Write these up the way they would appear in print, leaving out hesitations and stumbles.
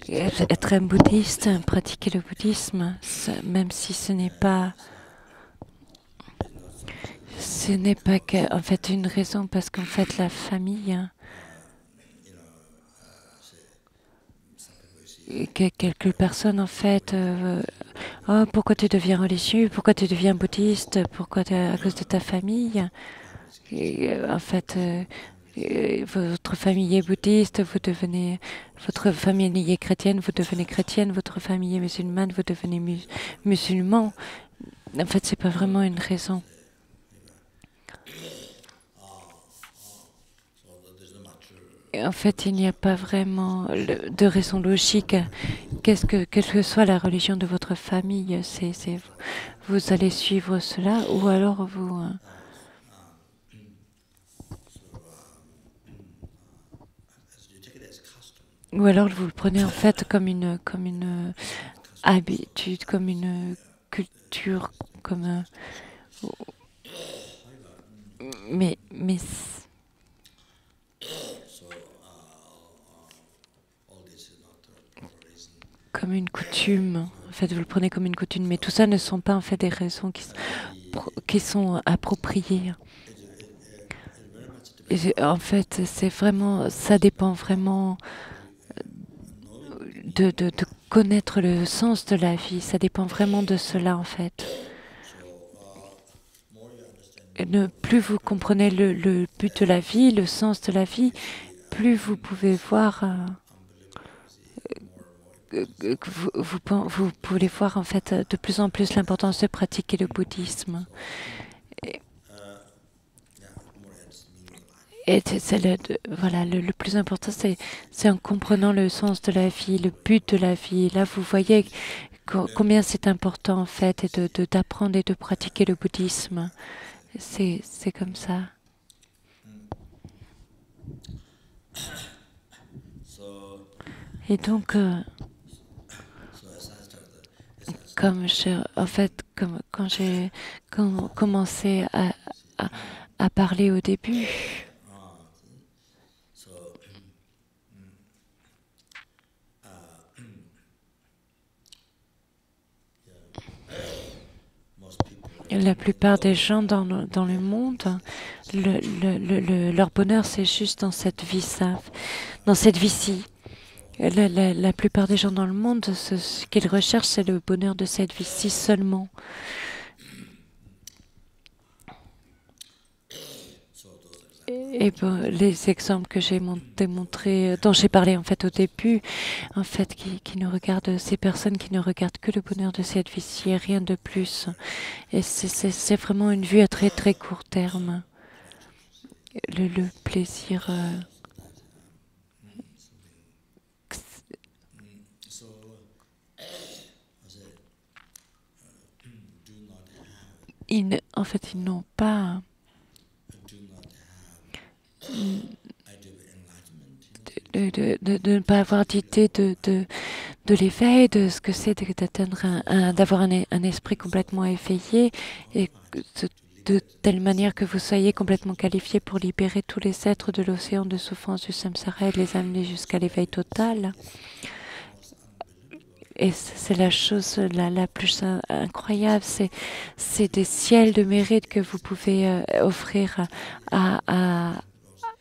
Être un bouddhiste, pratiquer le bouddhisme, même si ce n'est pas que, en fait une raison, parce qu'en fait la famille, que quelques personnes en fait, oh, pourquoi tu deviens religieux, pourquoi tu deviens bouddhiste, à cause de ta famille. Et, en fait, votre famille est bouddhiste, votre famille est chrétienne, vous devenez chrétienne, votre famille est musulmane, vous devenez musulman. En fait, c'est pas vraiment une raison. Et en fait, il n'y a pas vraiment de raison logique. Quelle que soit la religion de votre famille, vous allez suivre cela, ou alors vous le prenez en fait comme une habitude, comme une culture, comme un, mais comme une coutume. En fait, vous le prenez comme une coutume, mais tout ça ne sont pas en fait des raisons qui sont appropriées. Et en fait, ça dépend vraiment de connaître le sens de la vie. Ça dépend vraiment de cela, en fait. Et plus vous comprenez le but de la vie, le sens de la vie, plus vous pouvez voir, vous pouvez voir en fait de plus en plus l'importance de pratiquer le bouddhisme. Et, voilà, le plus important, c'est en comprenant le sens de la vie, le but de la vie. Et là, vous voyez combien c'est important en fait, et d'apprendre et de pratiquer le bouddhisme. C'est comme ça. Et donc, en fait, quand j'ai commencé à, à parler au début, la plupart des gens dans le monde, leur bonheur, c'est juste dans cette vie-ci. Dans cette vie-ci. La plupart des gens dans le monde, ce qu'ils recherchent, c'est le bonheur de cette vie-ci seulement. Et bon, les exemples que j'ai démontrés, dont j'ai parlé en fait au début, en fait, qui ne regardent, ces personnes qui ne regardent que le bonheur de cette vie-ci et rien de plus. Et c'est vraiment une vue à très très court terme. Le plaisir. En fait, ils n'ont pas de ne pas avoir d'idée de l'éveil, de ce que c'est d'atteindre d'avoir un esprit complètement éveillé et de telle manière que vous soyez complètement qualifié pour libérer tous les êtres de l'océan de souffrance du samsara et de les amener jusqu'à l'éveil total. Et c'est la chose la plus incroyable, c'est des ciels de mérite que vous pouvez offrir à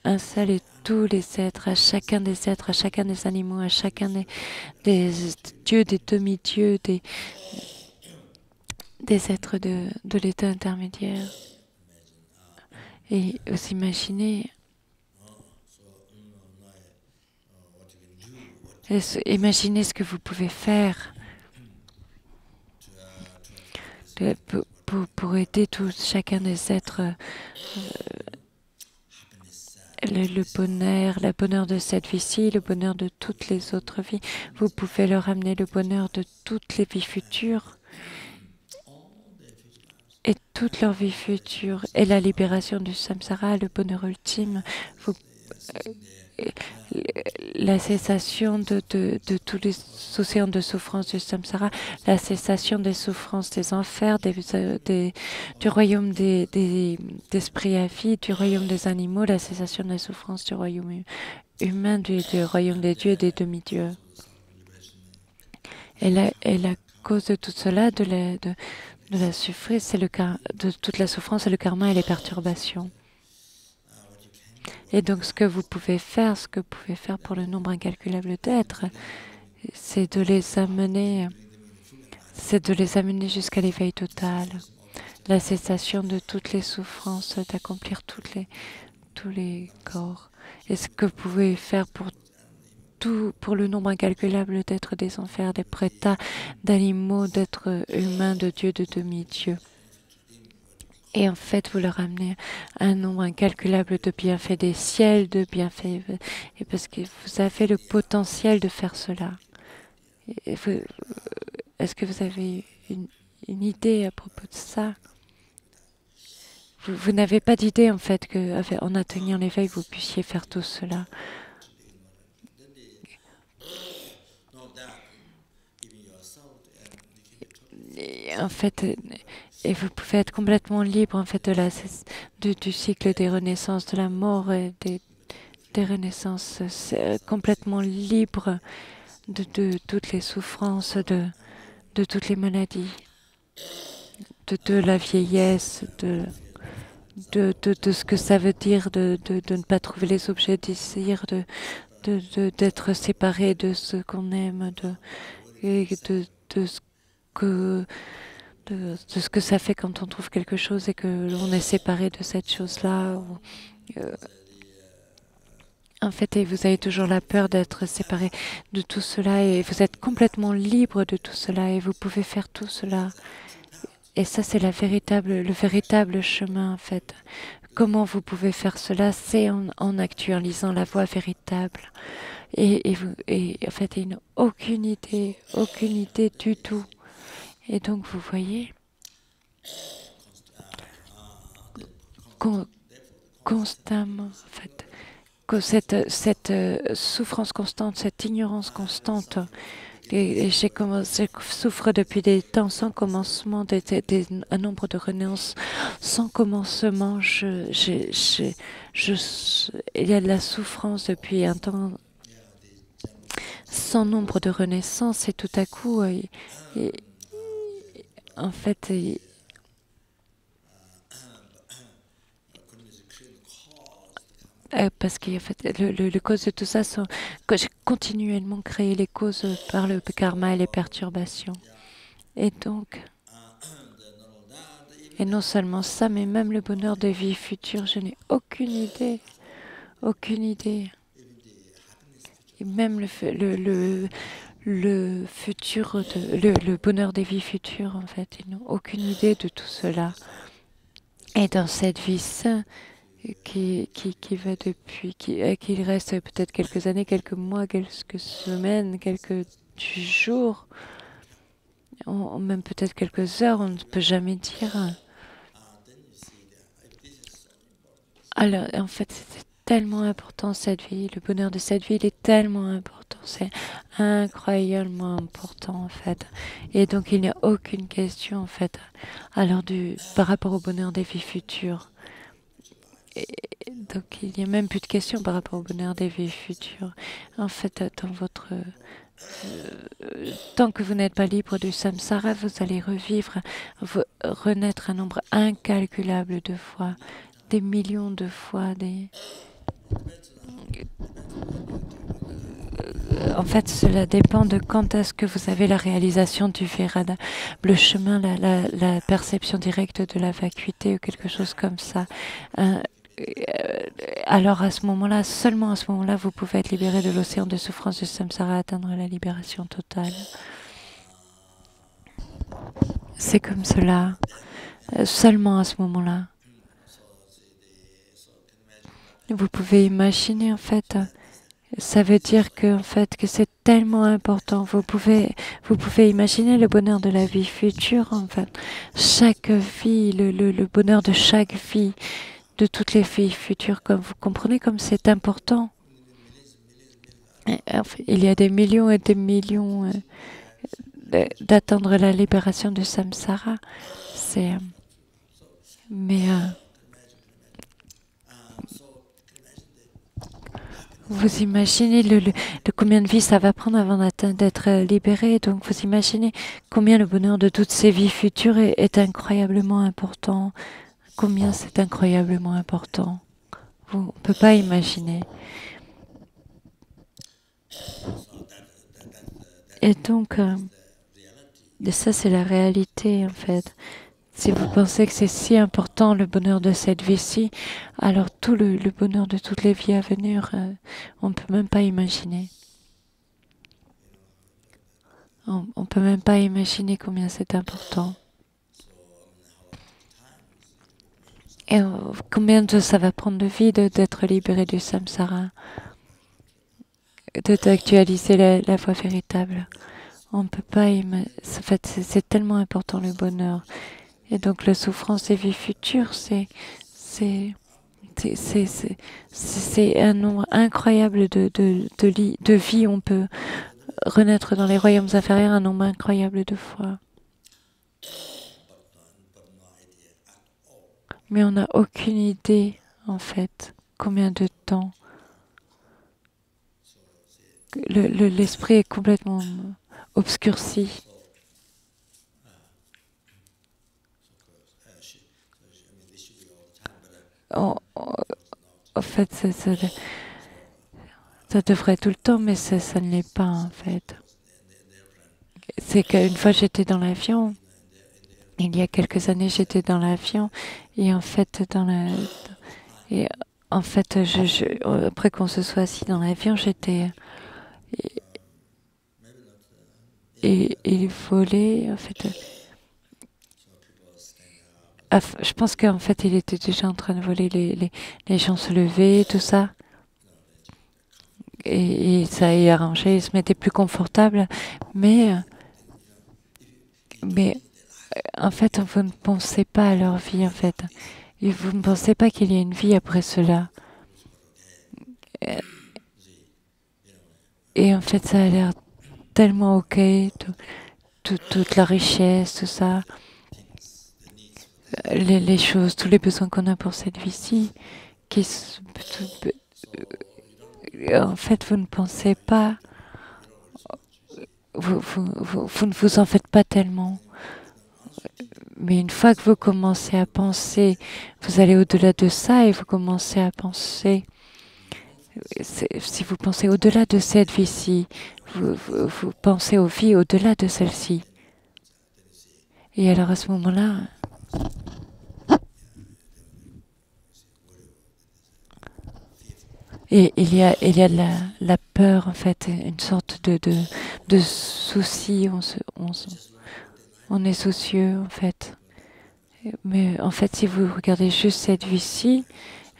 un seul et tous les êtres, à chacun des êtres, à chacun des animaux, à chacun des dieux, des demi-dieux, des êtres de l'état intermédiaire. Et vous imaginez ce que vous pouvez faire pour aider chacun des êtres, le bonheur, le bonheur de cette vie-ci, le bonheur de toutes les autres vies. Vous pouvez leur amener le bonheur de toutes les vies futures et toute leur vie future et la libération du samsara, le bonheur ultime. Vous, la cessation de tous les océans de souffrance du samsara, la cessation des souffrances des enfers, du royaume des esprits à vie, du royaume des animaux, la cessation des souffrances du royaume humain, du royaume des dieux et des demi-dieux. Et la cause de tout cela, de la souffrance, de toute la souffrance, c'est le karma et les perturbations. Et donc, ce que vous pouvez faire, ce que vous pouvez faire pour le nombre incalculable d'êtres, c'est de les amener, jusqu'à l'éveil total, la cessation de toutes les souffrances, d'accomplir tous les corps. Et ce que vous pouvez faire pour le nombre incalculable d'êtres des enfers, des prétas, d'animaux, d'êtres humains, de dieux, de demi-dieux. Et en fait, vous leur amenez un nombre incalculable de bienfaits des ciels, de bienfaits, et parce que vous avez le potentiel de faire cela. Est-ce que vous avez une idée à propos de ça? Vous n'avez pas d'idée en fait qu'en atteignant l'éveil, vous puissiez faire tout cela. Et en fait, et vous pouvez être complètement libre en fait du cycle des renaissances, de la mort et des renaissances, complètement libre de toutes les souffrances, de toutes les maladies, de la vieillesse, de ce que ça veut dire de ne pas trouver les objets de désir, d'être séparé de ce qu'on aime, et de ce que de ce que ça fait quand on trouve quelque chose et que l'on est séparé de cette chose-là. Euh, En fait, et vous avez toujours la peur d'être séparé de tout cela et vous êtes complètement libre de tout cela et vous pouvez faire tout cela. Et ça, c'est le véritable chemin, en fait. Comment vous pouvez faire cela? C'est en actualisant la voie véritable. Et en fait, il n'y a aucune idée du tout. Et donc, vous voyez, constamment, en fait, que cette souffrance constante, cette ignorance constante, et je souffre depuis des temps sans commencement, un nombre de renaissances sans commencement. Il y a de la souffrance depuis un temps sans nombre de renaissances, et tout à coup, et- en fait, parce que en fait, le cause de tout ça sont que j'ai continuellement créé les causes par le karma et les perturbations. Et donc, et non seulement ça, mais même le bonheur de vie future, je n'ai aucune idée, aucune idée. Et même le futur, le bonheur des vies futures, en fait, ils n'ont aucune idée de tout cela. Et dans cette vie sainte, qui va depuis, qu'il reste peut-être quelques années, quelques mois, quelques semaines, quelques jours, même peut-être quelques heures, on ne peut jamais dire. Alors, en fait, c'est tellement important cette vie, le bonheur de cette vie, il est tellement important, c'est incroyablement important en fait. Et donc, il n'y a aucune question en fait, alors par rapport au bonheur des vies futures. Et donc, il n'y a même plus de questions par rapport au bonheur des vies futures. En fait, tant que vous n'êtes pas libre du samsara, vous allez renaître un nombre incalculable de fois, des millions de fois, en fait, cela dépend de quand est-ce que vous avez la réalisation du véritable chemin, la perception directe de la vacuité ou quelque chose comme ça. Euh, alors à ce moment-là, seulement à ce moment-là, vous pouvez être libéré de l'océan de souffrance du samsara, atteindre la libération totale. C'est comme cela, seulement à ce moment-là. Vous pouvez imaginer en fait. Ça veut dire que, en fait, que c'est tellement important. Vous pouvez imaginer le bonheur de la vie future, en fait. Chaque vie, le bonheur de chaque vie, de toutes les vies futures, comme vous comprenez, comme c'est important. En fait, il y a des millions et des millions d'atteindre la libération du samsara. C'est, mais Vous imaginez combien de vies ça va prendre avant d'être libéré. Donc vous imaginez combien le bonheur de toutes ces vies futures est incroyablement important. Combien c'est incroyablement important. On ne peut pas imaginer. Et donc, ça c'est la réalité en fait. Si vous pensez que c'est si important le bonheur de cette vie-ci, alors tout le bonheur de toutes les vies à venir, on ne peut même pas imaginer. On ne peut même pas imaginer combien c'est important. Et combien de ça va prendre de vie d'être libéré du samsara, d'actualiser la voie véritable. On ne peut pas imaginer. En fait, c'est tellement important le bonheur. Et donc la souffrance des vies futures, c'est un nombre incroyable de vies. On peut renaître dans les royaumes inférieurs un nombre incroyable de fois. Mais on n'a aucune idée, en fait, combien de temps. L'esprit est complètement obscurci. En fait, ça devrait tout le temps, mais ça ne l'est pas, en fait. C'est qu'une fois j'étais dans l'avion, il y a quelques années j'étais dans l'avion, et en fait, et en fait, après qu'on se soit assis dans l'avion, j'étais... Et il volait, en fait... Je pense qu'en fait, il était déjà en train de voler, les gens se levaient, tout ça. Et ça y arrangé, ils se mettaient plus confortables. Mais en fait, vous ne pensez pas à leur vie, en fait. Et vous ne pensez pas qu'il y a une vie après cela. Et en fait, ça a l'air tellement ok, toute la richesse, tout ça, les choses, tous les besoins qu'on a pour cette vie-ci, en fait, vous ne pensez pas, vous ne vous en faites pas tellement. Mais une fois que vous commencez à penser, vous allez au-delà de ça et vous commencez à penser. Si vous pensez au-delà de cette vie-ci, vous pensez aux vies au-delà de celle-ci. Et alors à ce moment-là, il y a de la peur, en fait, une sorte de souci. On est soucieux, en fait. Mais en fait, si vous regardez juste cette vie-ci,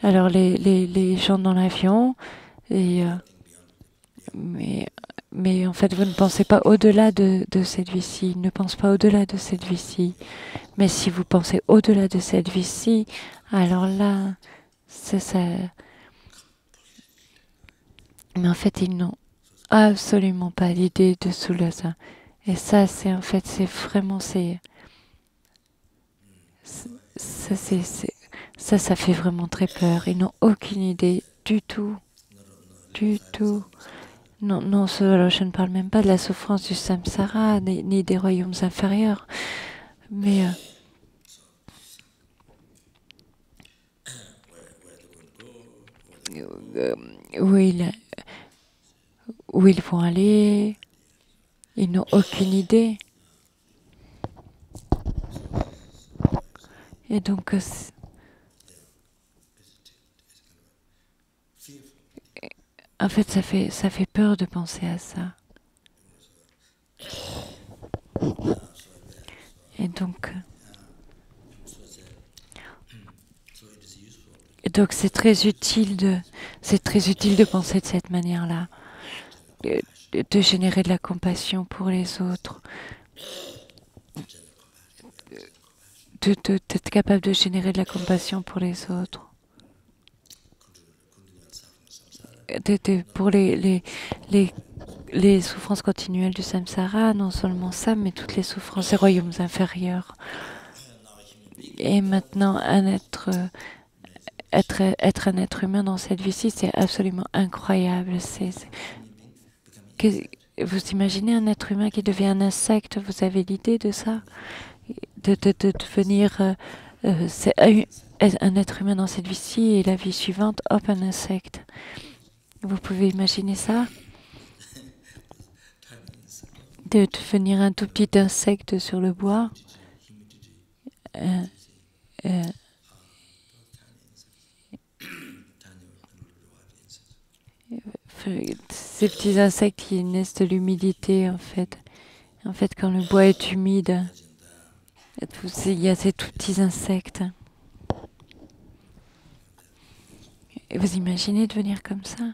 alors les gens dans l'avion, et, mais en fait, vous ne pensez pas au-delà de cette vie-ci. Ils ne pensent pas au-delà de cette vie-ci. Mais si vous pensez au-delà de cette vie-ci, alors là, c'est ça. Mais en fait, ils n'ont absolument pas l'idée de ça. Et ça, c'est en fait, c'est vraiment, ça, ça fait vraiment très peur. Ils n'ont aucune idée du tout, du tout. Non, non, alors je ne parle même pas de la souffrance du samsara, ni des royaumes inférieurs. Mais euh, où, où ils vont aller, ils n'ont aucune idée. Et donc, en fait, ça fait peur de penser à ça. Et donc c'est très utile de penser de cette manière-là, de générer de la compassion pour les autres, d'être capable de générer de la compassion pour les autres, pour les souffrances continuelles du samsara, non seulement ça, mais toutes les souffrances des royaumes inférieurs. Et maintenant, être être un être humain dans cette vie-ci, c'est absolument incroyable. Que- vous imaginez un être humain qui devient un insecte? Vous avez l'idée de ça? De devenir un être humain dans cette vie-ci et la vie suivante, hop, un insecte. Vous pouvez imaginer ça? De devenir un tout petit insecte sur le bois. Euh, euh, Ces petits insectes qui naissent de l'humidité, en fait. En fait, quand le bois est humide, il y a ces tout petits insectes. Et vous imaginez devenir comme ça?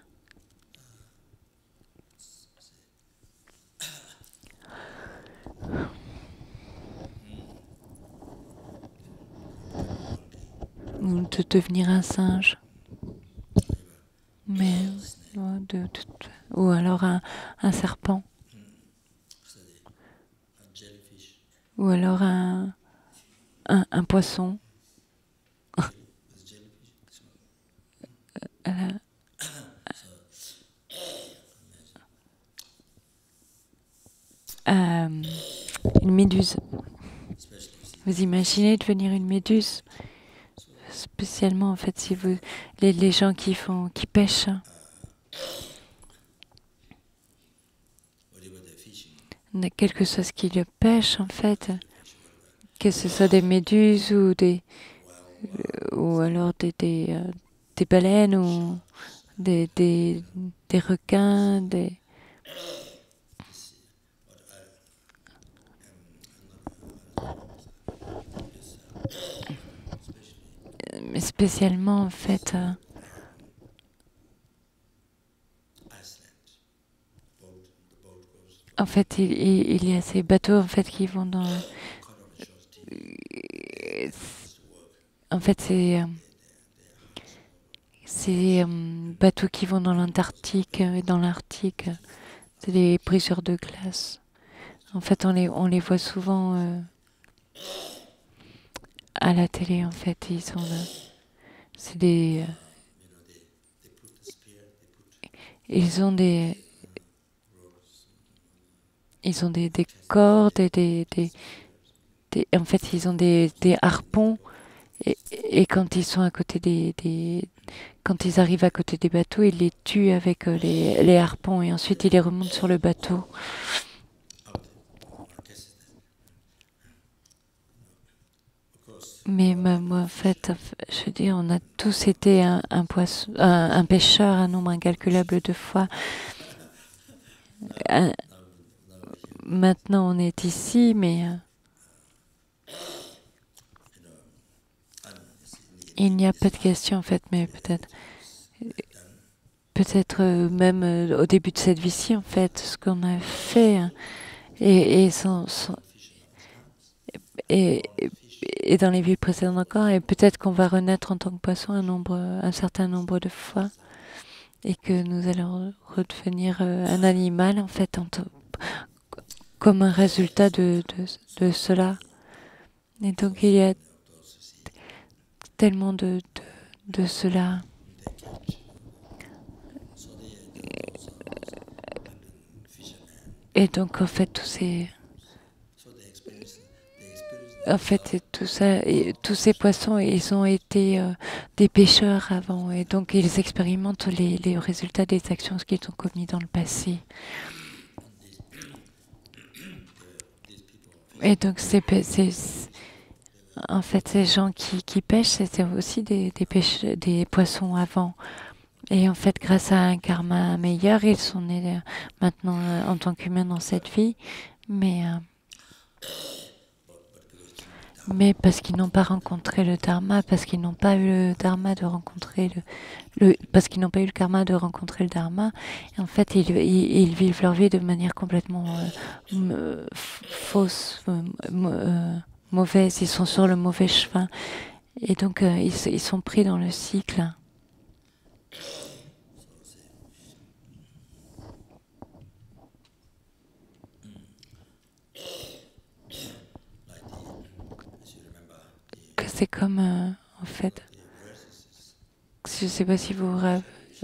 Ou de devenir un singe. Mais, ou alors un serpent. Ou alors un poisson. Euh, une méduse. Vous imaginez devenir une méduse? Spécialement, en fait, si vous, les gens qui pêchent, quelque chose qui le pêche, en fait, que ce soit des méduses ou alors des baleines ou des requins, mais spécialement, en fait, il y a ces bateaux, en fait, qui vont dans, en fait, ces bateaux qui vont dans l'Antarctique et dans l'Arctique. C'est des briseurs de glace. En fait, on les voit souvent à la télé. En fait, c'est ils ont des cordes et en fait, ils ont des harpons et quand ils sont à côté quand ils arrivent à côté des bateaux, ils les tuent avec les harpons et ensuite ils les remontent sur le bateau. Mais moi, en fait, je veux dire, on a tous été un pêcheur un nombre incalculable de fois. Un- Maintenant, on est ici, mais il n'y a pas de question, en fait, mais peut-être même au début de cette vie-ci, en fait, ce qu'on a fait et, et, sans- sans- et, et dans les vies précédentes encore, et peut-être qu'on va renaître en tant que poisson un certain nombre de fois, et que nous allons redevenir un animal, en fait, comme un résultat de cela. Et donc il y a tellement de cela. Et donc en fait tout ça, tous ces poissons, ils ont été des pêcheurs avant, et donc ils expérimentent les résultats des actions qu'ils ont commises dans le passé. Et donc en fait ces gens qui pêchent, c'était aussi des poissons avant. Et en fait, grâce à un karma meilleur, ils sont nés maintenant en tant qu'humains dans cette vie, mais, euh, mais parce qu'ils n'ont pas rencontré le dharma, parce qu'ils n'ont pas eu le dharma de rencontrer parce qu'ils n'ont pas eu le karma de rencontrer le dharma. Et en fait, ils vivent leur vie de manière complètement fausse, mauvaise. Ils sont sur le mauvais chemin, et donc ils sont pris dans le cycle. Que c'est comme en fait. sais pas si vous,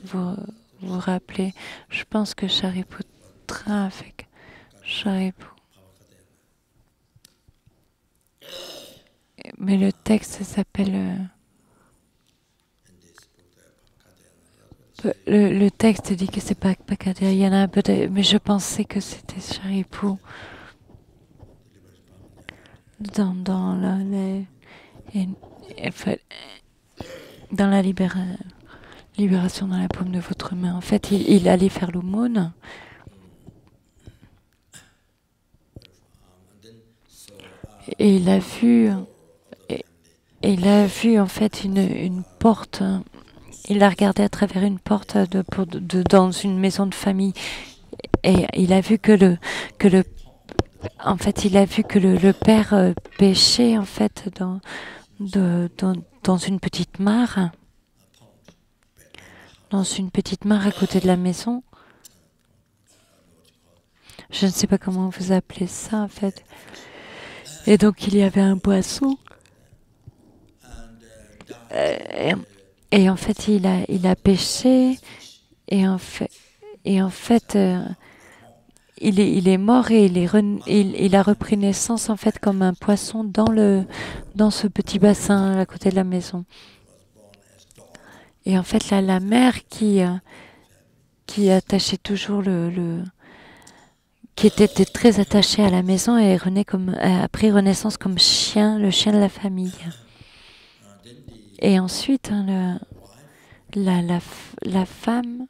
vous rappelez. Je pense que Shariputra avec Sharipu. Mais le texte s'appelle... le texte dit que c'est pas Pakadia. Il y en a un peu mais je pensais que c'était Sharipu. Dans et- enfin, dans la libération dans la paume de votre main. En fait, il allait faire l'aumône. Et il a vu... Et il a vu en fait une porte. Il a regardé à travers une porte dans une maison de famille. Et il a vu que le en fait, il a vu que le père pêchait en fait dans une petite mare, à côté de la maison. Je ne sais pas comment vous appelez ça en fait. Et donc il y avait un poisson. Et, et en fait, il a pêché. Et en fait, et en fait il est mort et il a repris naissance en fait comme un poisson dans ce petit bassin à côté de la maison. Et en fait, là, la mère qui attachait toujours qui était très attachée à la maison et a pris renaissance comme chien, le chien de la famille. Et ensuite, hein, la femme,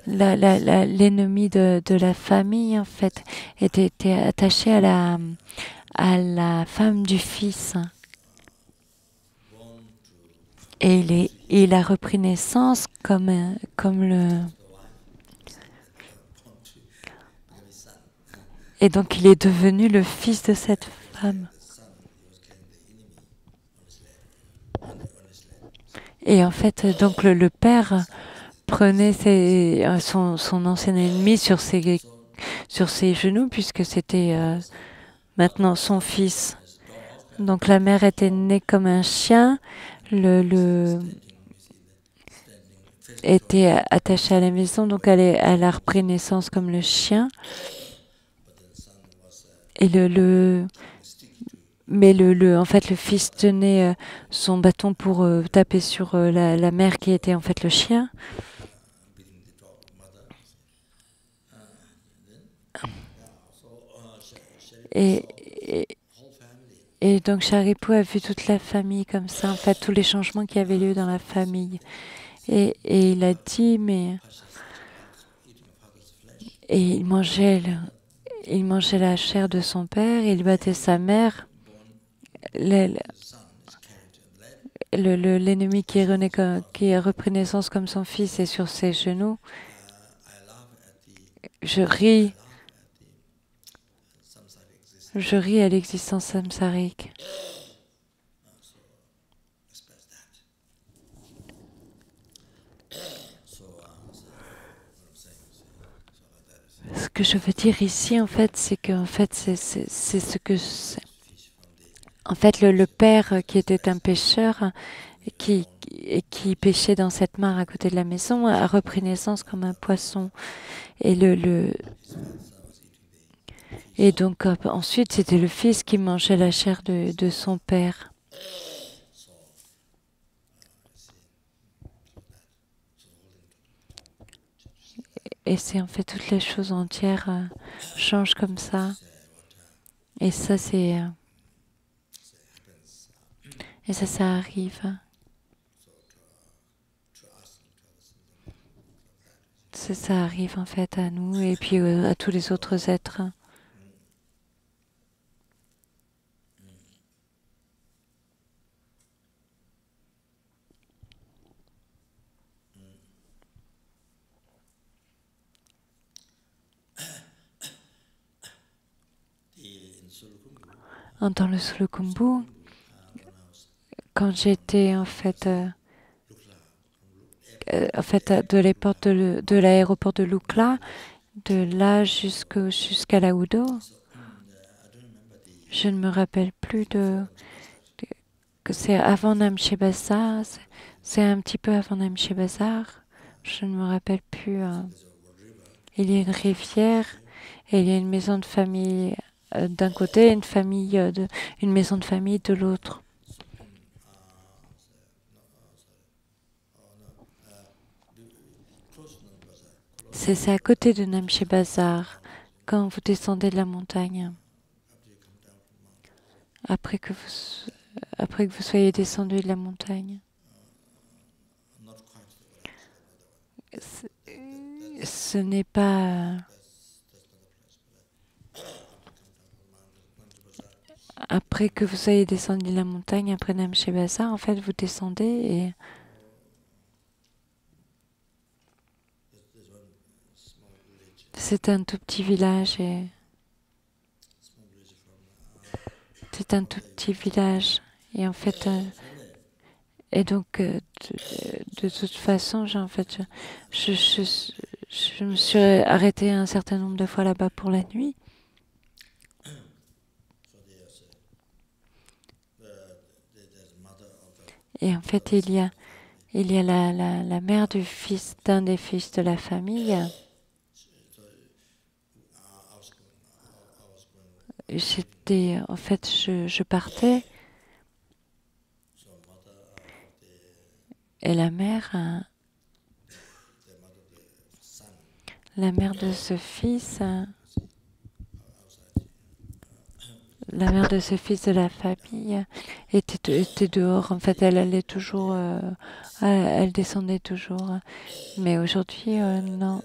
l'ennemi de la famille, en fait, était attachée à la femme du fils. Et il a repris naissance comme le... Et donc il est devenu le fils de cette femme. Et en fait, donc le père prenait son ancien ennemi sur ses genoux, puisque c'était maintenant son fils. Donc la mère était née comme un chien, le était attachée à la maison, donc elle a repris naissance comme le chien. Et mais en fait, le fils tenait son bâton pour taper sur la mère qui était en fait le chien. Et, et, et donc Charipou a vu toute la famille comme ça, en fait, tous les changements qui avaient lieu dans la famille. Et il a dit, mais... Et il mangeait la chair de son père, il battait sa mère. L'ennemi qui a repris naissance comme son fils est sur ses genoux. Je ris. Je ris à l'existence samsarique. Ce que je veux dire ici, en fait, c'est que en fait, c'est ce que c'est. En fait, le père qui était un pêcheur, qui pêchait dans cette mare à côté de la maison, a repris naissance comme un poisson. Et et donc ensuite, c'était le fils qui mangeait la chair de son père. Et c'est en fait toutes les choses entières changent comme ça. Et ça, ça arrive. Ça arrive en fait à nous et puis à tous les autres êtres. Dans le Sulukhumbu, quand j'étais en fait de l'aéroport de Lukla, de là jusqu'à Laudo, je ne me rappelle plus que c'est avant Namche Bazaar. C'est un petit peu avant Namche Bazaar. Je ne me rappelle plus. Il y a une rivière et il y a une maison de famille d'un côté et une maison de famille de l'autre. C'est à côté de Namche Bazaar, quand vous descendez de la montagne. Après que vous soyez descendu de la montagne. Ce n'est pas après que vous soyez descendu de la montagne, après Namche Bazaar, en fait, vous descendez et c'est un tout petit village et c'est un tout petit village et en fait et donc de toute façon, en fait, je me suis arrêtée un certain nombre de fois là-bas pour la nuit. Et en fait, il y a la mère du fils d'un des fils de la famille. En fait, je partais et la mère de ce fils, la mère de ce fils de la famille était dehors. En fait, elle allait toujours, elle descendait toujours. Mais aujourd'hui, non.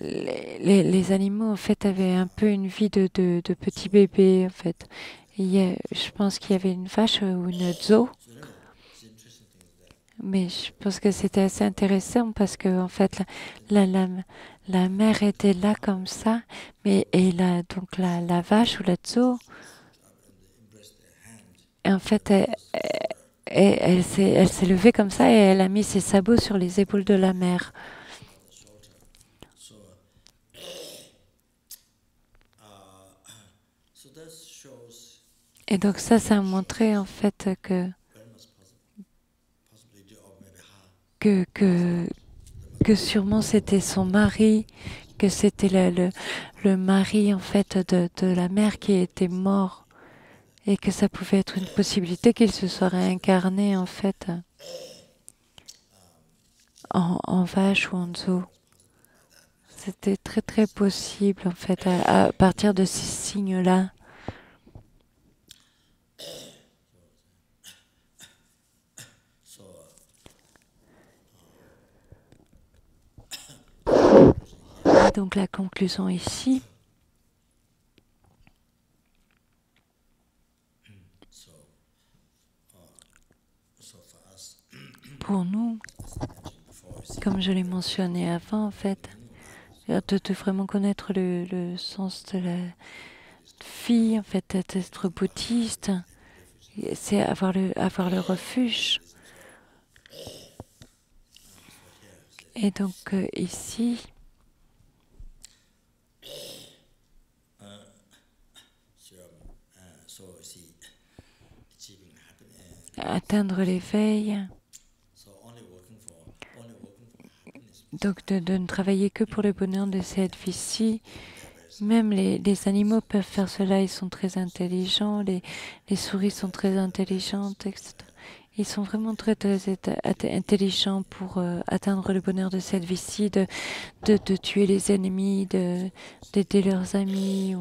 Les animaux, en fait, avaient un peu une vie de petits bébés, en fait. Je pense qu'il y avait une vache ou une zoo, mais je pense que c'était assez intéressant parce que, en fait, la mère était là comme ça, donc la vache ou la zoo, en fait, elle s'est levée comme ça et elle a mis ses sabots sur les épaules de la mère. Et donc ça a montré en fait que, que, que sûrement c'était son mari, que c'était le mari en fait de la mère qui était mort et que ça pouvait être une possibilité qu'il se soit réincarné en fait en vache ou en zoo. C'était très très possible en fait à partir de ces signes-là. Et donc la conclusion ici, pour nous, comme je l'ai mentionné avant en fait, de vraiment connaître le sens de la vie, en fait, d'être bouddhiste, c'est avoir le refuge. Et donc ici, atteindre l'éveil, donc de ne travailler que pour le bonheur de cette vie-ci. Même les animaux peuvent faire cela, ils sont très intelligents, les souris sont très intelligentes, etc. Ils sont vraiment très, très intelligents pour atteindre le bonheur de cette vie-ci, de tuer les ennemis, d'aider leurs amis.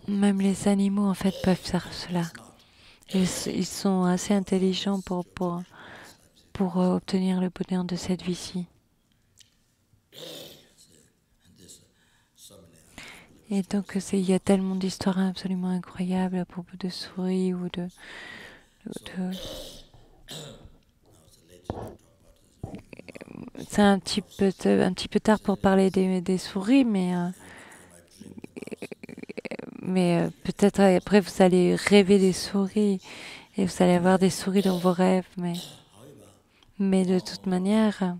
Même les animaux, en fait, peuvent faire cela. Ils sont assez intelligents pour obtenir le bonheur de cette vie-ci. Et donc, il y a tellement d'histoires absolument incroyables à propos de souris ou C'est un petit peu tard pour parler des souris, mais peut-être après vous allez rêver des souris et vous allez avoir des souris dans vos rêves. Mais de toute manière,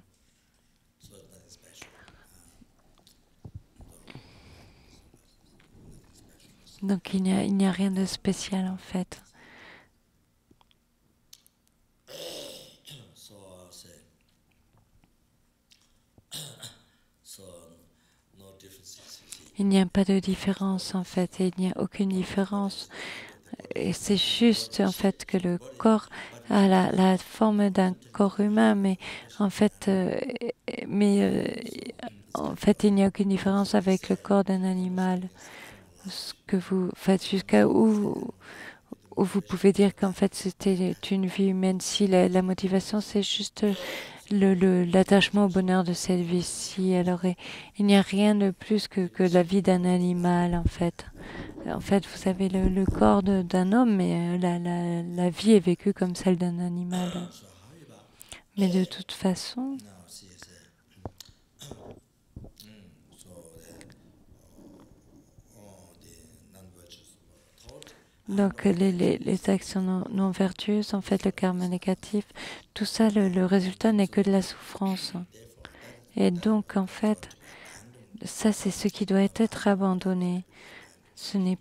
donc il n'y a rien de spécial en fait. Il n'y a pas de différence en fait, et il n'y a aucune différence. Et c'est juste en fait que le corps a la forme d'un corps humain, mais en fait, mais en fait, il n'y a aucune différence avec le corps d'un animal. Ce que vous faites jusqu'à où vous pouvez dire qu'en fait c'était une vie humaine. Si la motivation c'est juste l'attachement au bonheur de cette vie-ci, alors il n'y a rien de plus que la vie d'un animal en fait. En fait, vous avez le corps d'un homme, mais la vie est vécue comme celle d'un animal. Mais de toute façon, donc les actions non vertueuses, en fait, le karma négatif, tout ça, le résultat n'est que de la souffrance. Et donc, en fait, ça, c'est ce qui doit être abandonné. Ce n'est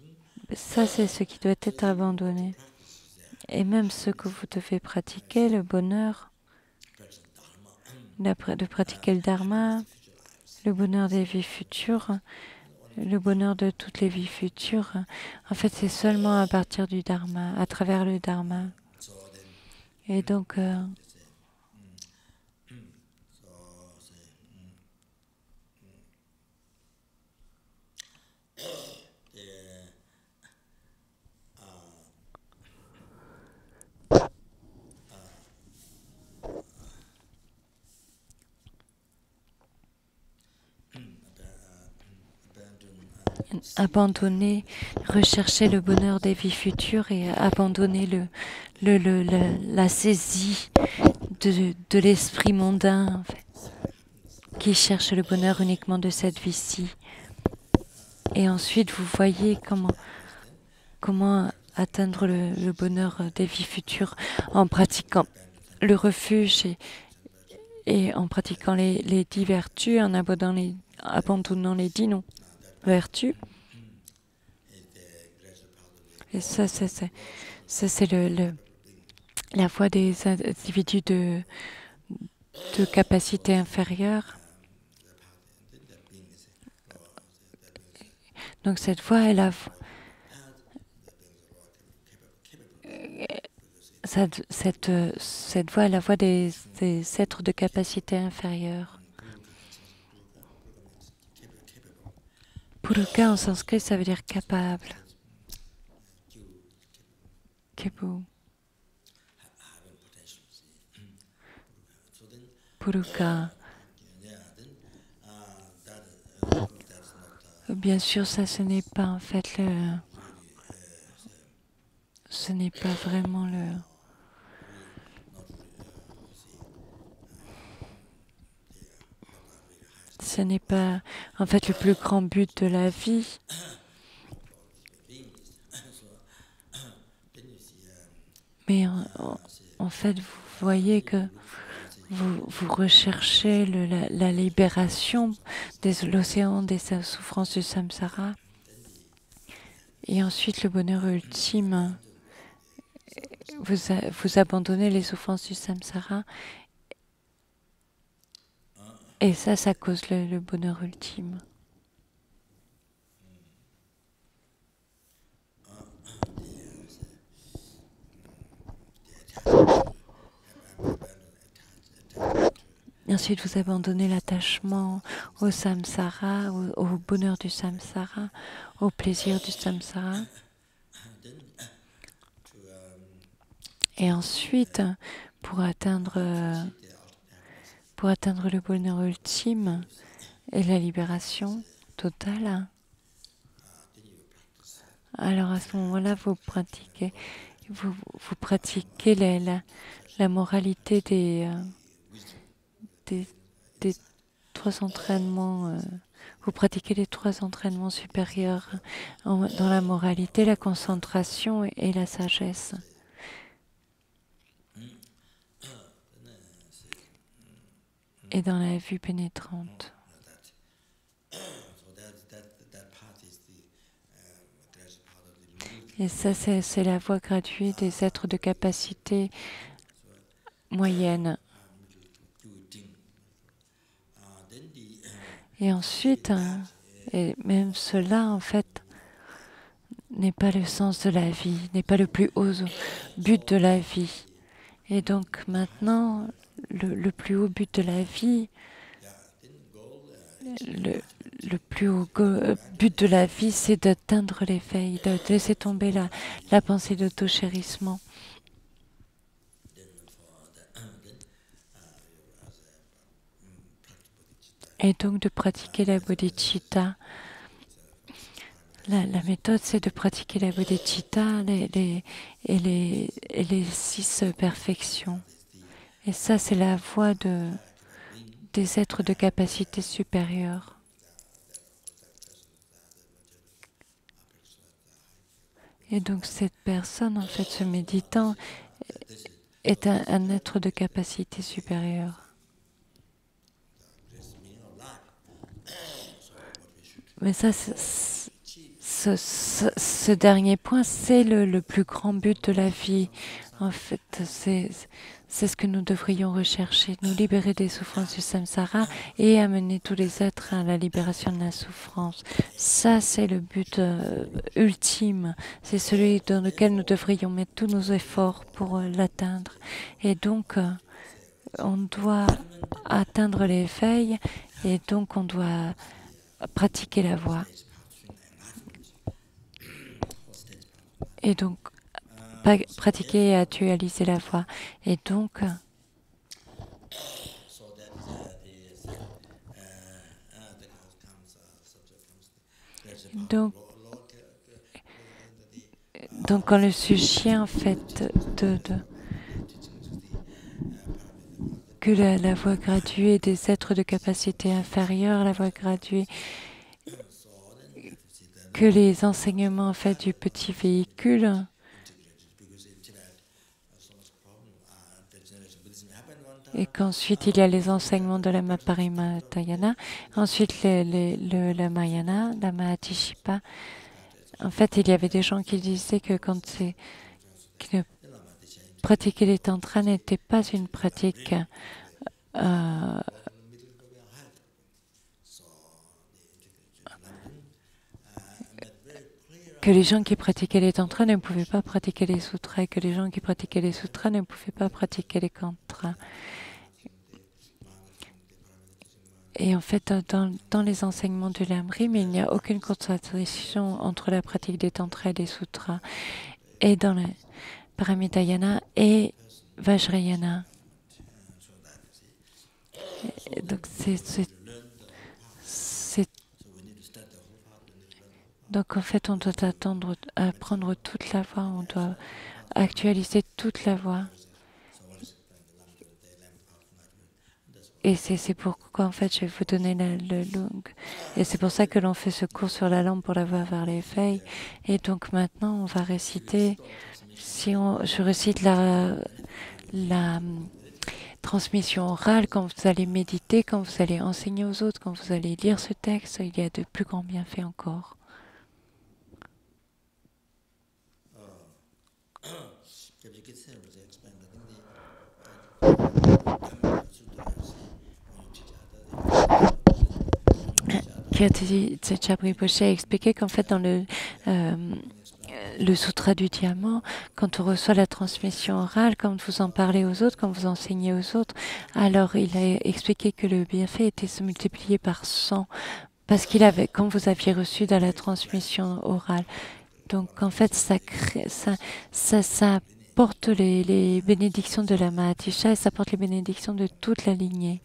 Ça, c'est ce qui doit être abandonné. Et même ce que vous devez pratiquer, le bonheur, de pratiquer le dharma, le bonheur des vies futures, le bonheur de toutes les vies futures, en fait, c'est seulement à partir du dharma, à travers le dharma. Et donc, abandonner, rechercher le bonheur des vies futures et abandonner la saisie de l'esprit mondain, en fait, qui cherche le bonheur uniquement de cette vie-ci. Et ensuite, vous voyez comment atteindre le bonheur des vies futures en pratiquant le refuge et en pratiquant les 10 vertus, en abandonnant les 10 non-vertus. Et ça, c'est la voie des individus de capacité inférieure. Donc cette voie est cette voie est la voie des êtres de capacité inférieure. Puruka en sanskrit, ça veut dire capable. Kebu. Puruka. Bien sûr, ça, ce n'est pas en fait ce n'est pas vraiment ce n'est pas en fait le plus grand but de la vie. Mais en fait, vous voyez que vous recherchez la libération de l'océan des souffrances du samsara et ensuite le bonheur ultime. Vous abandonnez les souffrances du samsara et ça cause le bonheur ultime. Et ensuite, vous abandonnez l'attachement au samsara, au bonheur du samsara, au plaisir du samsara. Et ensuite, pour atteindre le bonheur ultime et la libération totale, alors à ce moment-là, vous pratiquez la moralité des 3 entraînements. Vous pratiquez les 3 entraînements supérieurs dans la moralité, la concentration et la sagesse. et dans la vue pénétrante. Et ça, c'est la voie graduée des êtres de capacité moyenne. Et ensuite, et même cela, en fait, n'est pas le sens de la vie, n'est pas le plus haut but de la vie. Et donc maintenant, le plus haut but de la vie, le, le plus haut but de la vie, c'est d'atteindre l'éveil, de laisser tomber la pensée d'auto-chérissement. Et donc de pratiquer la bodhicitta. La méthode, c'est de pratiquer la bodhicitta et les 6 perfections. Et ça, c'est la voie des êtres de capacité supérieure. Et donc cette personne, en fait, ce méditant, est un être de capacité supérieure. Mais ça, ce dernier point, c'est le plus grand but de la vie. En fait, c'est ce que nous devrions rechercher, nous libérer des souffrances du samsara et amener tous les êtres à la libération de la souffrance. Ça, c'est le but ultime. C'est celui dans lequel nous devrions mettre tous nos efforts pour l'atteindre. Et donc, on doit atteindre l'éveil et donc on doit pratiquer la voie. Et donc, pratiquer et actualiser la voie. Et donc, quand le sujet, en fait, que la voie graduée des êtres de capacité inférieure, la voie graduée, que les enseignements, en fait, du petit véhicule, et qu'ensuite il y a les enseignements de la Parimatayana, ensuite la Mahayana, la Mahatishipa. En fait, il y avait des gens qui disaient que pratiquer les tantras n'était pas une pratique que les gens qui pratiquaient les tantras ne pouvaient pas pratiquer les sutras et que les gens qui pratiquaient les sutras ne pouvaient pas pratiquer les tantras. Et en fait, dans les enseignements du Lamrim, il n'y a aucune contradiction entre la pratique des tantras et des sutras. Et dans le Paramitayana et Vajrayana. Et donc, donc en fait, on doit apprendre toute la voie, on doit actualiser toute la voie. Et c'est pourquoi, en fait, je vais vous donner le langue. Et c'est pour ça que l'on fait ce cours sur la langue pour la voie vers l'éveil. Et donc maintenant, on va réciter, je récite la transmission orale, quand vous allez méditer, quand vous allez enseigner aux autres, quand vous allez lire ce texte, il y a de plus grands bienfaits encore. Kirti Rinpoche a expliqué qu'en fait, dans le sutra du diamant, quand on reçoit la transmission orale, quand vous en parlez aux autres, quand vous enseignez aux autres, alors il a expliqué que le bienfait était se multiplier par 100, parce quand vous aviez reçu dans la transmission orale. Donc en fait, ça porte les bénédictions de la Mahatisha et ça porte les bénédictions de toute la lignée.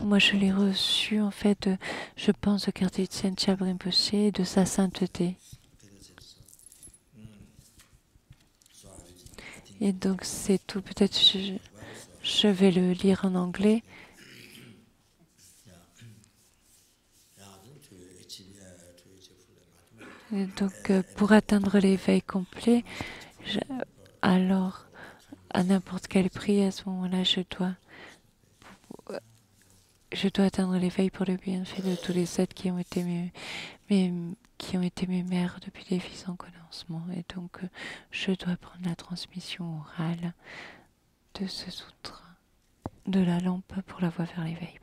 Moi, je l'ai reçu, en fait, je pense, de Kirti Tsen Rinpoche et de sa sainteté. Et donc, c'est tout. Peut-être je vais le lire en anglais. Et donc, pour atteindre l'éveil complet, alors, à n'importe quel prix, à ce moment-là, je dois atteindre l'éveil pour le bienfait de tous les êtres qui ont été qui ont été mes mères depuis les vies en commencement. Et donc, je dois prendre la transmission orale de ce sutra, de la lampe pour la voie vers l'éveil.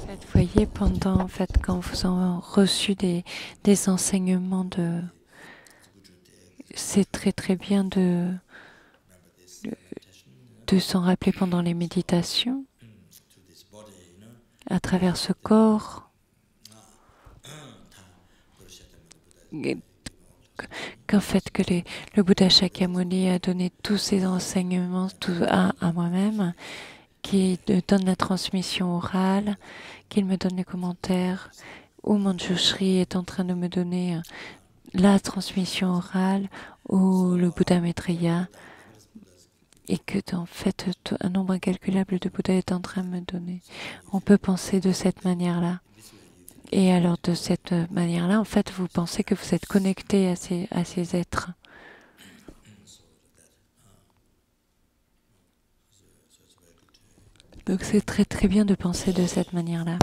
Vous voyez, quand vous avez reçu des enseignements c'est très très bien de s'en rappeler pendant les méditations, à travers ce corps, qu'en fait le Bouddha Shakyamuni a donné tous ces enseignements à moi-même, qui me donne la transmission orale, qu'il me donne les commentaires, ou Manjushri est en train de me donner la transmission orale, ou le Bouddha Maitreya, et que en fait un nombre incalculable de Bouddhas est en train de me donner. On peut penser de cette manière-là. Et alors de cette manière-là, en fait, vous pensez que vous êtes connecté à ces êtres. Donc c'est très très bien de penser de cette manière-là.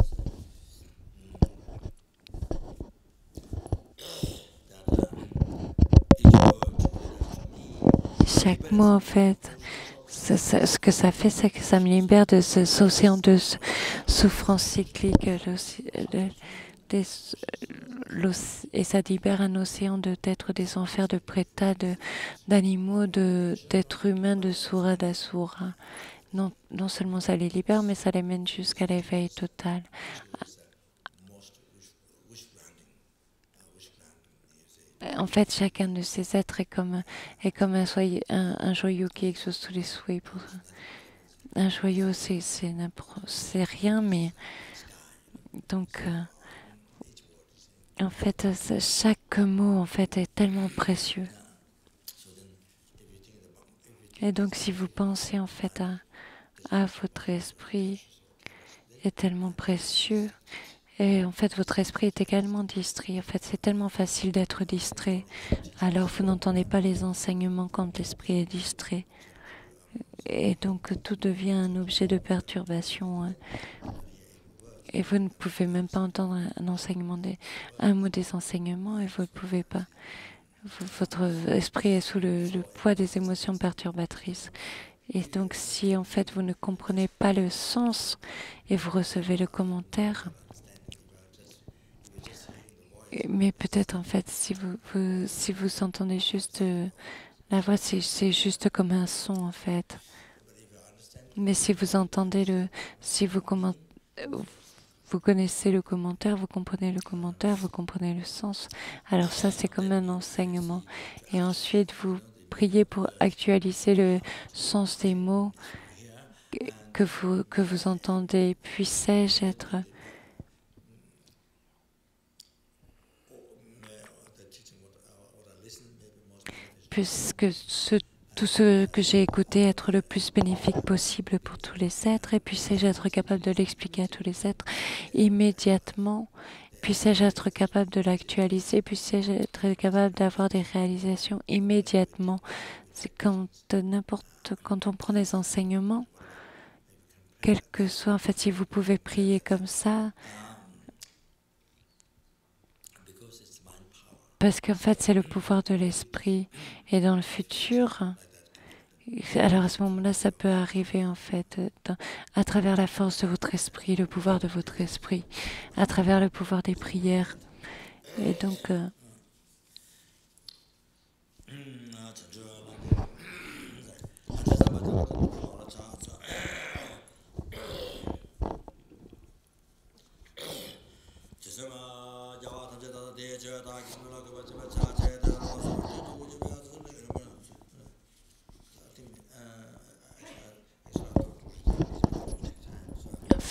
Chaque mot, en fait, ce que ça fait, c'est que ça me libère de cet océan de souffrance cyclique et ça libère un océan d'êtres des enfers, de prétas, d'animaux, d'êtres humains, de sura, d'asura. Non seulement ça les libère, mais ça les mène jusqu'à l'éveil total. En fait, chacun de ces êtres est comme un joyau qui exauce tous les souhaits. Un joyau, c'est rien, mais donc, en fait, chaque mot, en fait, est tellement précieux. Et donc, si vous pensez, en fait, à votre esprit est tellement précieux. Et en fait, votre esprit est également distrait. En fait, c'est tellement facile d'être distrait. Alors, vous n'entendez pas les enseignements quand l'esprit est distrait. Et donc, tout devient un objet de perturbation. Et vous ne pouvez même pas entendre un mot des enseignements, et vous ne pouvez pas. Votre esprit est sous le poids des émotions perturbatrices. Et donc, si en fait vous ne comprenez pas le sens et vous recevez le commentaire, mais peut-être en fait si vous entendez juste la voix, c'est juste comme un son en fait. Mais si vous entendez si vous connaissez le commentaire, vous comprenez le commentaire, vous comprenez le sens. Alors ça, c'est comme un enseignement. Et ensuite, vous priez pour actualiser le sens des mots que vous entendez. Puissais-je être puisque tout ce que j'ai écouté être le plus bénéfique possible pour tous les êtres, et puissais-je être capable de l'expliquer à tous les êtres immédiatement, puissais-je être capable de l'actualiser, puissais-je être capable d'avoir des réalisations immédiatement. C'est quand on prend des enseignements, quel que soit, en fait, si vous pouvez prier comme ça, parce qu'en fait, c'est le pouvoir de l'esprit. Et dans le futur, Alors à ce moment-là, ça peut arriver en fait à travers la force de votre esprit, le pouvoir de votre esprit, à travers le pouvoir des prières. Et donc,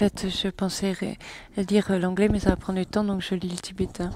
en fait, je pensais lire l'anglais, mais ça va prendre du temps, donc je lis le tibétain.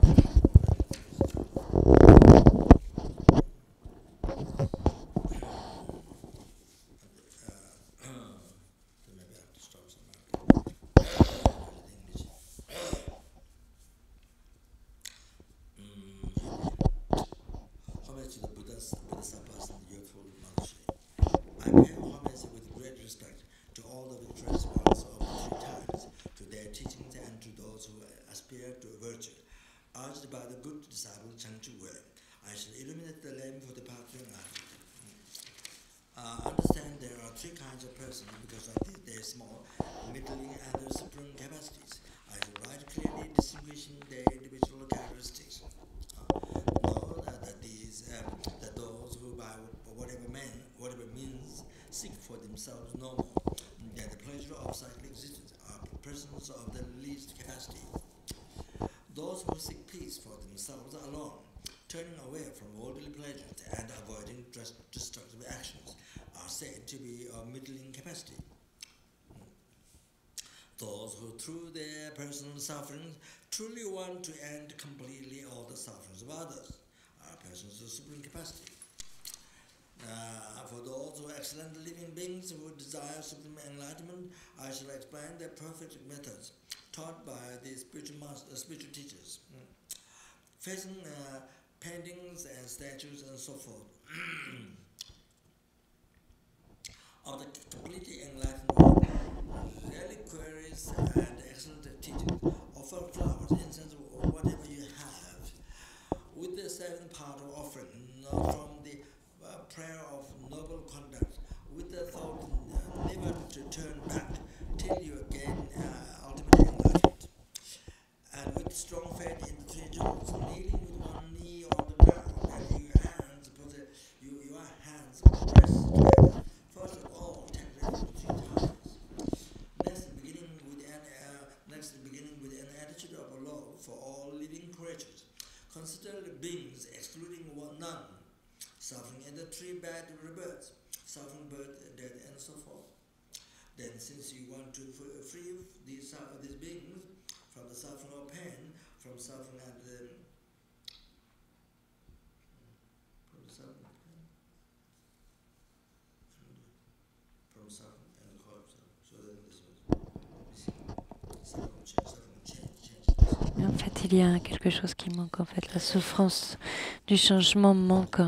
Mais en fait, il y a quelque chose qui manque. En fait, la souffrance du changement manque.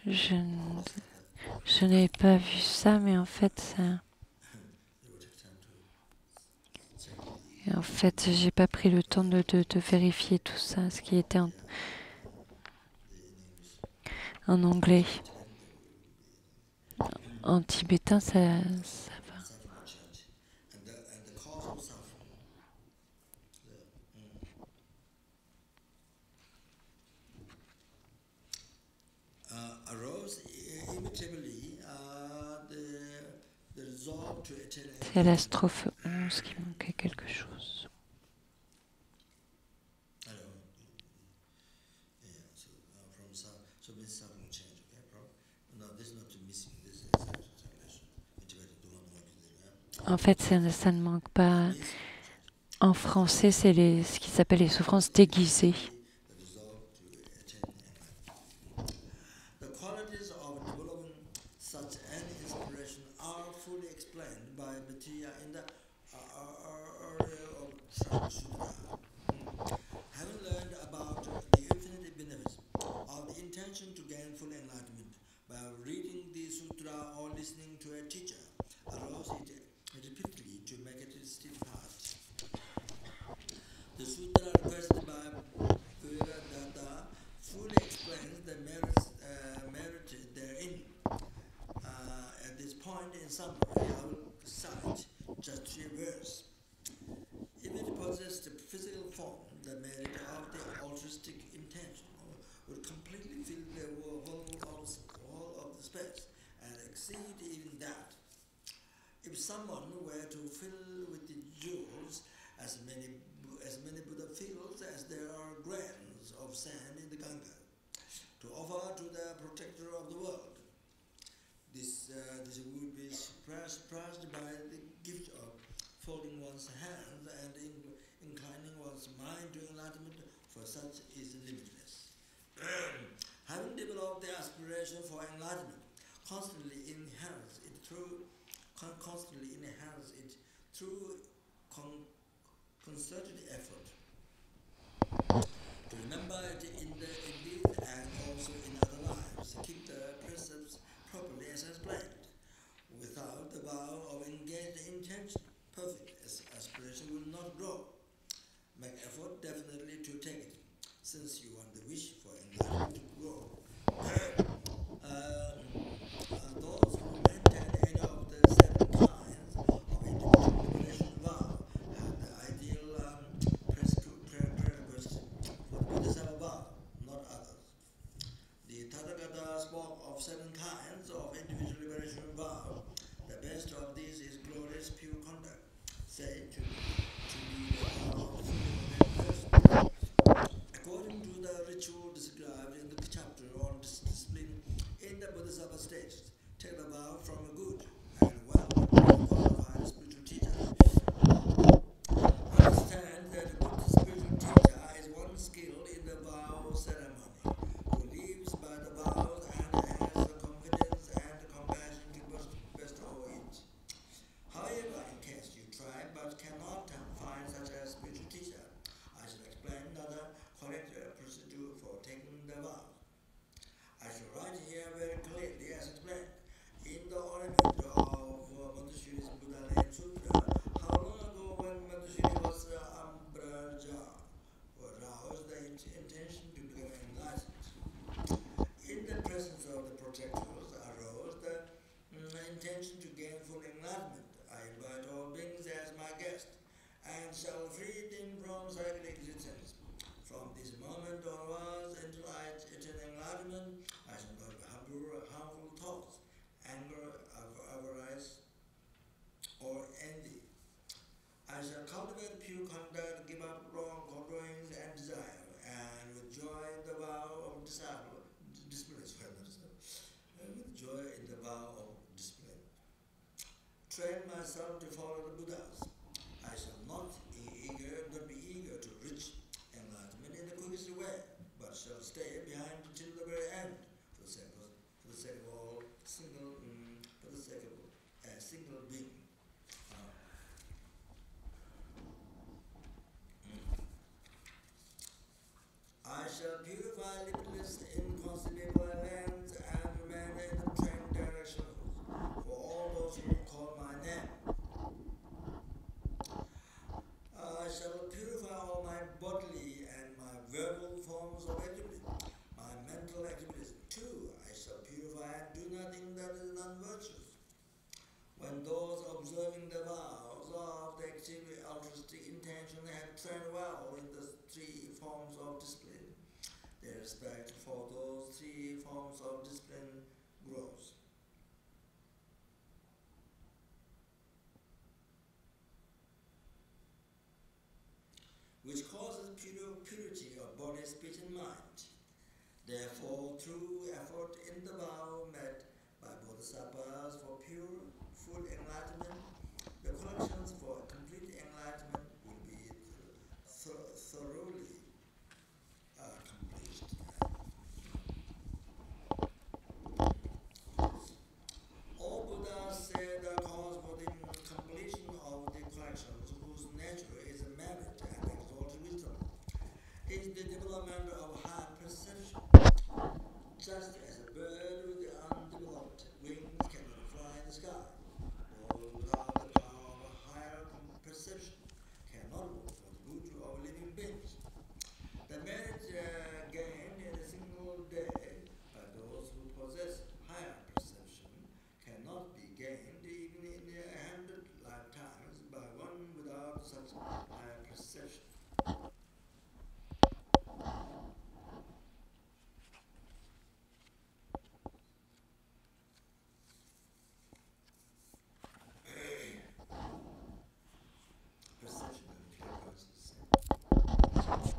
Je, je n'ai pas vu ça, mais en fait, j'ai pas pris le temps de vérifier tout ça, ce qui était en anglais. En tibétain, ça va. C'est à la strophe 11 qui manquait quelque chose. En fait, ça ne manque pas. En français, c'est ce qui s'appelle les souffrances déguisées. altruistic intention would completely fill the whole of the space and exceed even that. If someone were to fill with the jewels as many Buddha fields as there are grains of sand in the Ganga, to offer to the protector of the world, this would be surpassed by the gift of folding one's hands and inclining one's mind to enlightenment, for such is limitless. Having developed the aspiration for enlightenment, constantly enhance it through concerted effort. To remember it in this and also in other lives, keep the precepts properly as explained, without the vow of engaged intention. Perfect aspiration will not grow. Make effort definitely to take it, since you want the wish for enlightenment to grow. Those who maintain any of the seven kinds of individual liberation vow have the ideal prerequisite for the Bodhisattva vow, not others. The Tathagata spoke of seven kinds of individual liberation vow. The best of these is glorious pure conduct, said to be the vow of the person. According to the ritual described in the chapter on discipline in the Bodhisattva stage, take the vow from a good and well-qualified spiritual teacher. Understand that a good spiritual teacher is one skilled in the vow ceremony, who lives by the vows and has the confidence and the compassion to bestow it. However, in case you try but cannot find such a spiritual teacher, I shall explain another correct procedure for taking the vow. I shall write here very clearly as explained in the ornament of Madhusiri's Buddha Lane Sutra. How long ago, when Madhusiri was Ambraja, aroused the intention to become enlightened. In the presence of the protectors arose the intention to gain full enlightenment. I invite all beings as my guest, and shall free them from cyclic existence. From this moment onwards until I attain enlightenment, I shall not harbor harmful thoughts, anger, avarice, or envy. I shall cultivate pure conduct, give up wrong doings and desire, and with joy in the vow of discipline, with joy in the vow of discipline, train myself to follow the Buddhas. I shall not be eager to reach enlightenment in the quickest way, but shall stay behind till the very end, for the sake of a single being. I shall purify limitless inconceivable lands and remain in the train directions for all those who call my name. I shall purify all my bodily and my verbal forms of activity, my mental activities too. I shall purify and do nothing that is unvirtuous. When those observing the vows of the activity altruistic intention have trained well in the three forms of discipline, their respect for those three forms of discipline grows. Which causes purity of body, speech, and mind. Therefore, through effort in the vow made by Bodhisattvas for pure, full enlightenment, the collections for complete enlightenment will be thoroughly accomplished. All Buddhas say the cause for the completion of the collections, whose nature is merit and exalted wisdom, is the development of high perception. Just as a bird with undeveloped wings cannot fly in the sky, or without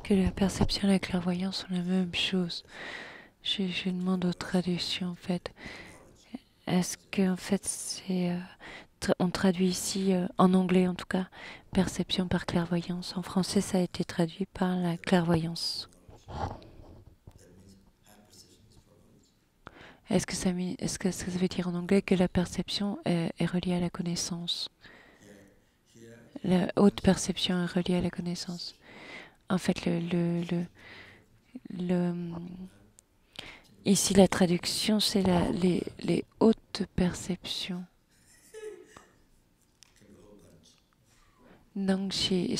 que la perception et la clairvoyance sont la même chose. Je demande aux traductions en fait. Est-ce que en fait on traduit ici en anglais en tout cas perception par clairvoyance. En français ça a été traduit par la clairvoyance. Est-ce que ça veut dire en anglais que la perception est reliée à la connaissance? La haute perception est reliée à la connaissance. En fait, le, ici, la traduction, c'est les hautes perceptions. Nangshi,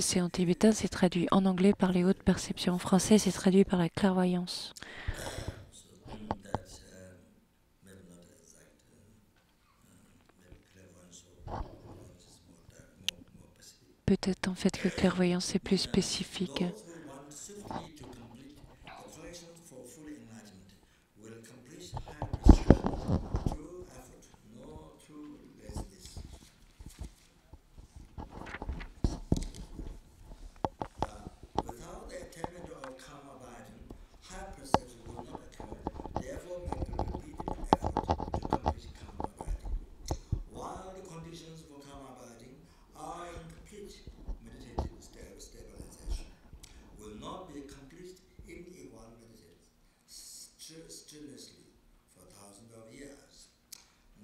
c'est en tibétain, c'est traduit en anglais par les hautes perceptions. En français, c'est traduit par la clairvoyance. Peut-être en fait que clairvoyance est plus spécifique. Strenuously for thousands of years,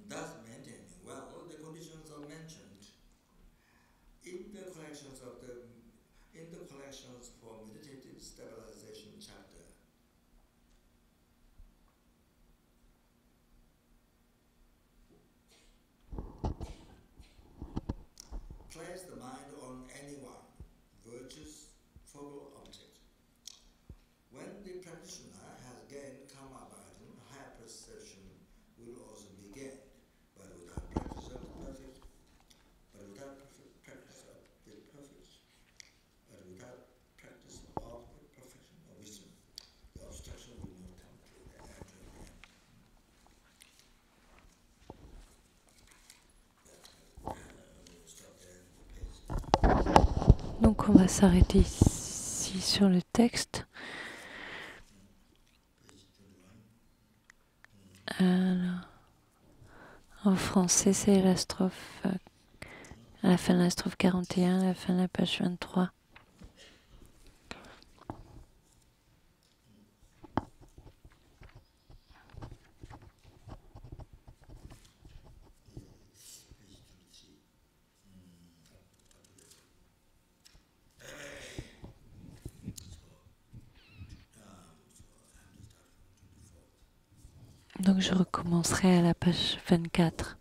thus maintaining well the conditions are mentioned in the collections for meditative stabilization chapter. Place the mind on any one virtuous focal object. When the practitioner has gained karma abiding, higher perception will also be gained, but without practice of the perfect, but without practice of the perfect, but without practice of the perfection of wisdom, the obstruction will not come to the actual end. Stop there, page. Donc, on va s'arrêter ici sur le texte. Alors, en français, c'est la strophe, à la fin de la strophe 41, à la fin de la page 23. Donc je recommencerai à la page 24.